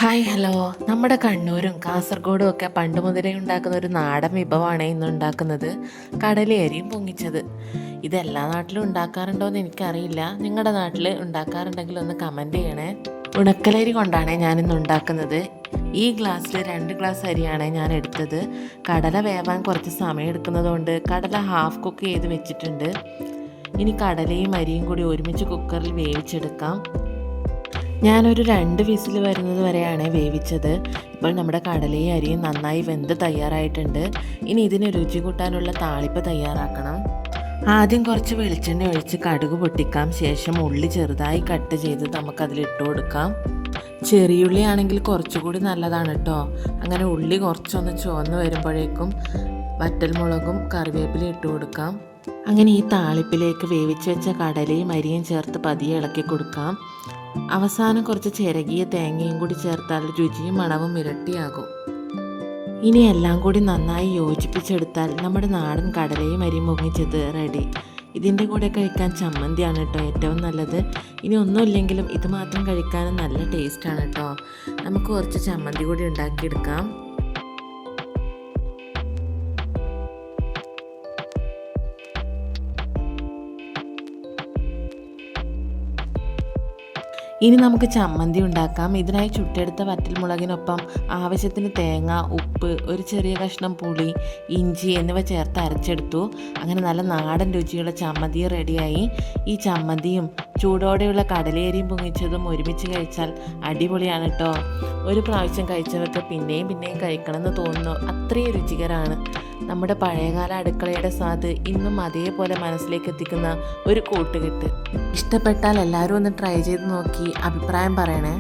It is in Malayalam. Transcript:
Hi hello. നമ്മുടെ കണ്ണൂരും കാസർഗോഡും ഒക്കെ പണ്ട് മുതലേ ഉണ്ടാക്കുന്ന ഒരു നാടൻ വിഭവമാണ് ഇന്ന് ഉണ്ടാക്കുന്നത്, കടലയരിയും പൊങ്ങിച്ചത്. ഇത് എല്ലാ നാട്ടിലും ഉണ്ടാക്കാറുണ്ടോ എന്ന് എനിക്കറിയില്ല. നിങ്ങളുടെ നാട്ടിൽ ഉണ്ടാക്കാറുണ്ടെങ്കിൽ ഒന്ന് കമൻറ്റ് ചെയ്യണേ. ഉണക്കലരി കൊണ്ടാണ് ഞാനിന്ന് ഉണ്ടാക്കുന്നത്. ഈ ഗ്ലാസ്സിൽ 2 ഗ്ലാസ് അരിയാണ് ഞാൻ എടുത്തത്. കടല വേവാൻ കുറച്ച് സമയം എടുക്കുന്നതുകൊണ്ട് കടല ഹാഫ് കുക്ക് ചെയ്ത് വെച്ചിട്ടുണ്ട്. ഇനി കടലയും അരിയും കൂടി ഒരുമിച്ച് കുക്കറിൽ വേവിച്ചെടുക്കാം. ഞാനൊരു 2 വിസിൽ വരുന്നത് വരെയാണ് വേവിച്ചത്. ഇപ്പോൾ നമ്മുടെ കടലയും അരിയും നന്നായി വെന്ത് തയ്യാറായിട്ടുണ്ട്. ഇനി ഇതിന് രുചി കൂട്ടാനുള്ള താളിപ്പ് തയ്യാറാക്കണം. ആദ്യം കുറച്ച് വെളിച്ചെണ്ണ ഒഴിച്ച് കടുക് പൊട്ടിക്കാം. ശേഷം ഉള്ളി ചെറുതായി കട്ട് ചെയ്ത് നമുക്കതിലിട്ട് കൊടുക്കാം. ചെറിയുള്ളി ആണെങ്കിൽ കുറച്ചുകൂടി നല്ലതാണ് കേട്ടോ. അങ്ങനെ ഉള്ളി കുറച്ചൊന്ന് ചുവന്ന് വരുമ്പോഴേക്കും വറ്റൽമുളകും കറിവേപ്പിലയും ഇട്ട് കൊടുക്കാം. അങ്ങനെ ഈ താളിപ്പിലേക്ക് വേവിച്ച് വെച്ച കടലയും അരിയും ചേർത്ത് പതിയെ ഇളക്കി കൊടുക്കാം. അവസാനം കുറച്ച് ചിരകിയ തേങ്ങയും കൂടി ചേർത്താൽ രുചിയും മണവും ഇരട്ടിയാകും. ഇനി എല്ലാം കൂടി നന്നായി യോജിപ്പിച്ചെടുത്താൽ നമ്മുടെ നാടൻ കടലയും അരിയും പൊങ്ങിച്ചത് റെഡി. ഇതിൻ്റെ കൂടെ കഴിക്കാൻ ചമ്മന്തിയാണ് കേട്ടോ ഏറ്റവും നല്ലത്. ഇനി ഒന്നുമില്ലെങ്കിലും ഇത് മാത്രം കഴിക്കാനും നല്ല ടേസ്റ്റാണ് കേട്ടോ. നമുക്ക് കുറച്ച് ചമ്മന്തി കൂടി ഉണ്ടാക്കിയെടുക്കാം. ഇനി നമുക്ക് ചമ്മന്തി ഉണ്ടാക്കാം. ഇതിനായി ചുട്ടെടുത്ത വറ്റൽമുളകിനൊപ്പം ആവശ്യത്തിന് തേങ്ങ, ഉപ്പ്, ഒരു ചെറിയ കഷ്ണം പുളി, ഇഞ്ചി എന്നിവ ചേർത്ത് അരച്ചെടുത്തു. അങ്ങനെ നല്ല നാടൻ രുചിയുള്ള ചമ്മന്തി റെഡിയായി. ഈ ചമ്മന്തിയും ചൂടോടെയുള്ള കടലയരിയും പൊങ്ങിച്ചതും ഒരുമിച്ച് കഴിച്ചാൽ അടിപൊളിയാണ് കേട്ടോ. ഒരു പ്രാവശ്യം കഴിച്ചവർക്ക് പിന്നെയും പിന്നെയും കഴിക്കണമെന്ന് തോന്നുന്നു, അത്രയും രുചികരമാണ്. നമ്മുടെ പഴയകാല അടുക്കളയുടെ സ്വാദ് ഇന്നും അതേപോലെ മനസ്സിലേക്ക് എത്തിക്കുന്ന ഒരു കൂട്ടുകെട്ട്. ഇഷ്ടപ്പെട്ടാൽ എല്ലാവരും ഒന്ന് ട്രൈ ചെയ്ത് നോക്കി അഭിപ്രായം പറയണേ.